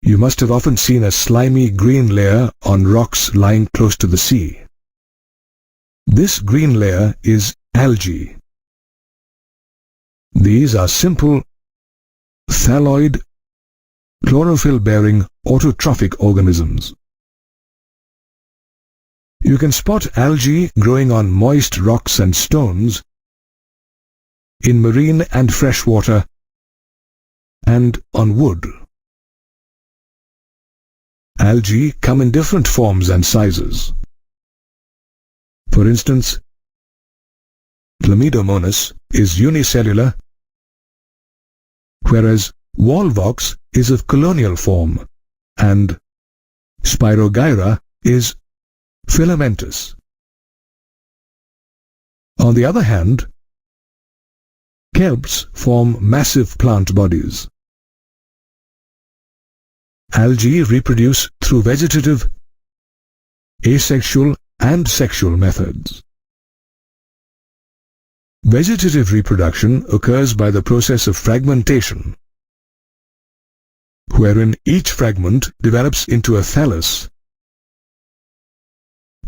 You must have often seen a slimy green layer on rocks lying close to the sea. This green layer is algae. These are simple, thalloid, chlorophyll-bearing autotrophic organisms. You can spot algae growing on moist rocks and stones, in marine and freshwater, and on wood. Algae come in different forms and sizes. For instance, Chlamydomonas is unicellular, whereas Volvox is of colonial form, and Spirogyra is filamentous. On the other hand, kelps form massive plant bodies. Algae reproduce through vegetative, asexual, and sexual methods. Vegetative reproduction occurs by the process of fragmentation, wherein each fragment develops into a thallus,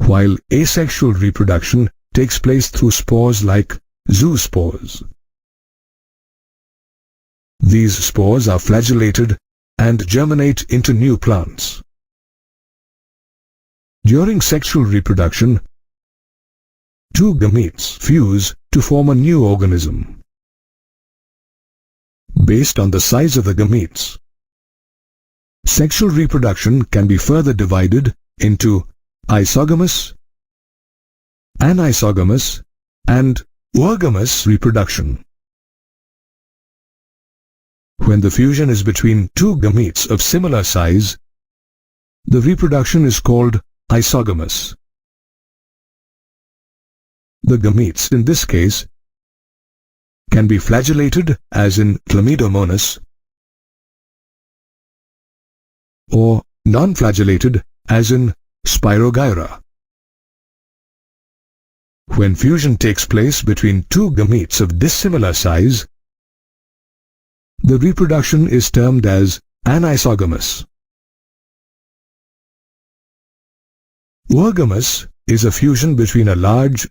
while asexual reproduction takes place through spores like zoospores. These spores are flagellated and germinate into new plants. During sexual reproduction, two gametes fuse to form a new organism. Based on the size of the gametes, sexual reproduction can be further divided into isogamous, anisogamous, and oogamous reproduction. When the fusion is between two gametes of similar size, the reproduction is called isogamous. The gametes in this case can be flagellated, as in Chlamydomonas, or non-flagellated, as in Spirogyra. When fusion takes place between two gametes of dissimilar size, the reproduction is termed as anisogamous. Oogamous is a fusion between a large,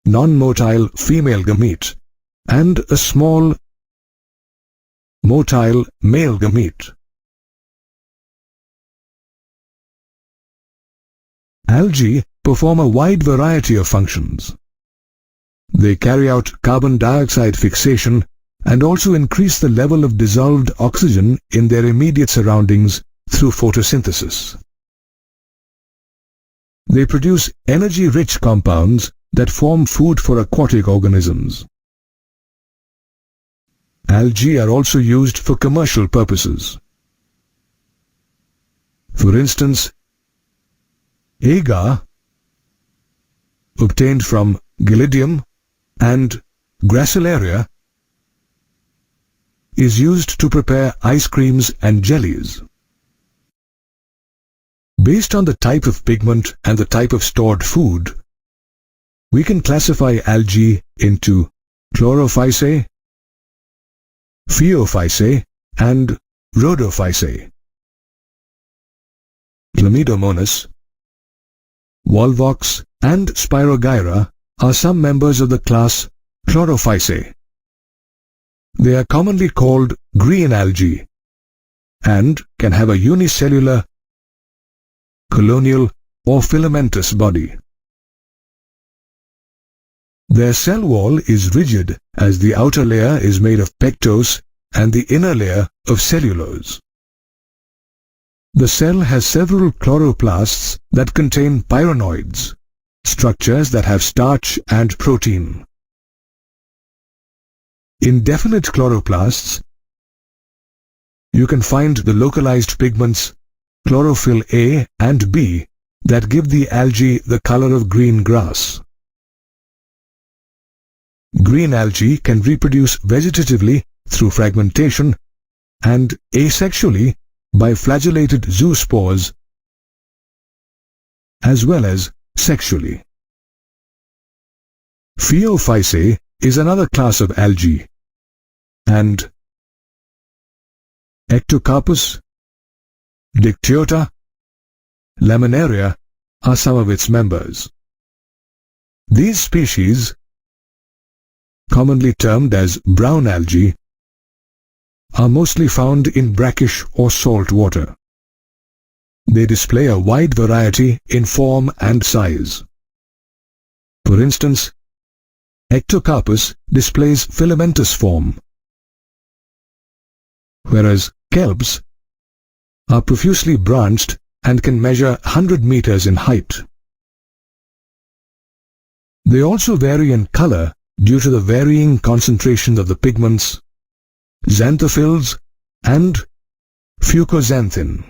non-motile female gamete and a small, motile male gamete. Algae perform a wide variety of functions. They carry out carbon dioxide fixation and also increase the level of dissolved oxygen in their immediate surroundings through photosynthesis. They produce energy-rich compounds that form food for aquatic organisms. Algae are also used for commercial purposes. For instance, agar, obtained from Gelidium and Gracilaria, is used to prepare ice creams and jellies. Based on the type of pigment and the type of stored food, we can classify algae into chlorophysae, phaeophysae, and rhodophysae. Chlamydomonas, Volvox, and Spirogyra are some members of the class Chlorophysae. They are commonly called green algae and can have a unicellular, colonial, or filamentous body. Their cell wall is rigid, as the outer layer is made of pectose and the inner layer of cellulose. The cell has several chloroplasts that contain pyronoids, structures that have starch and protein. In definite chloroplasts, you can find the localized pigments chlorophyll A and B that give the algae the color of green grass. Green algae can reproduce vegetatively through fragmentation and asexually by flagellated zoospores, as well as sexually. Phaeophysae is another class of algae, and ectocarpus, dictyota, laminaria are some of its members. These species, commonly termed as brown algae, are mostly found in brackish or salt water. They display a wide variety in form and size. For instance, ectocarpus displays filamentous form, whereas kelps are profusely branched and can measure 100 meters in height. They also vary in color due to the varying concentration of the pigments xanthophylls and fucoxanthin.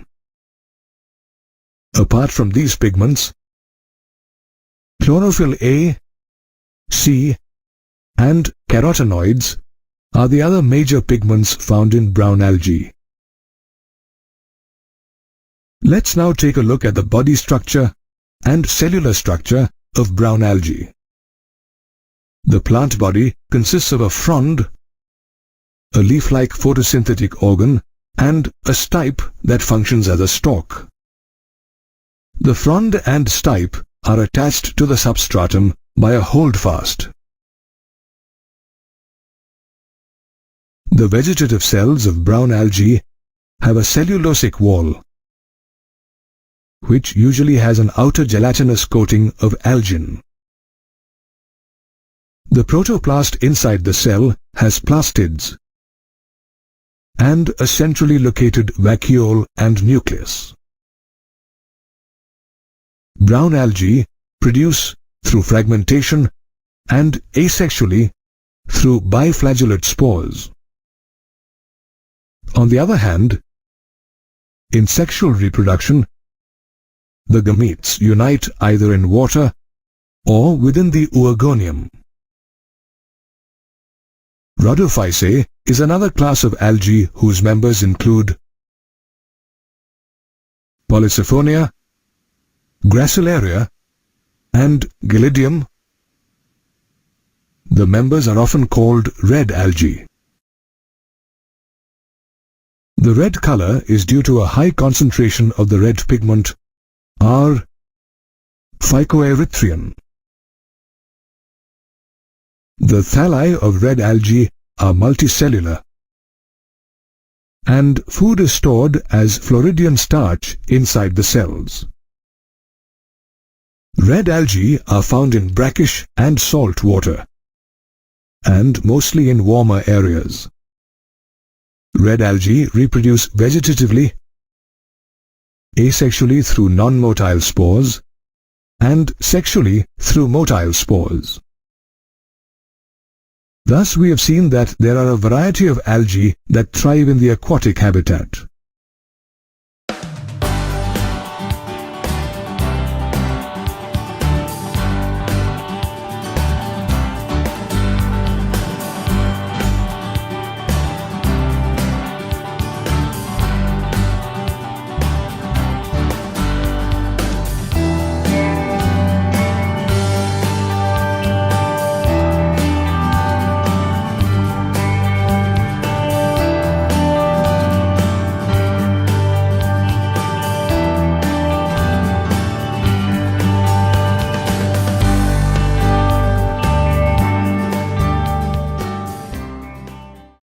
Apart from these pigments, chlorophyll A, C, and carotenoids are the other major pigments found in brown algae. Let's now take a look at the body structure and cellular structure of brown algae. The plant body consists of a frond, a leaf-like photosynthetic organ, and a stipe that functions as a stalk. The frond and stipe are attached to the substratum by a holdfast. The vegetative cells of brown algae have a cellulosic wall, which usually has an outer gelatinous coating of algin. The protoplast inside the cell has plastids and a centrally located vacuole and nucleus. Brown algae produce through fragmentation and asexually through biflagellate spores. On the other hand, in sexual reproduction, the gametes unite either in water or within the oogonium. Rhodophysae is another class of algae whose members include Polysiphonia, Gracilaria, and Gelidium. The members are often called red algae. The red color is due to a high concentration of the red pigment R-phycoerythrin. The thalli of red algae are multicellular, and food is stored as Floridian starch inside the cells. Red algae are found in brackish and salt water, and mostly in warmer areas. Red algae reproduce vegetatively, asexually through non-motile spores, and sexually through motile spores. Thus we have seen that there are a variety of algae that thrive in the aquatic habitat.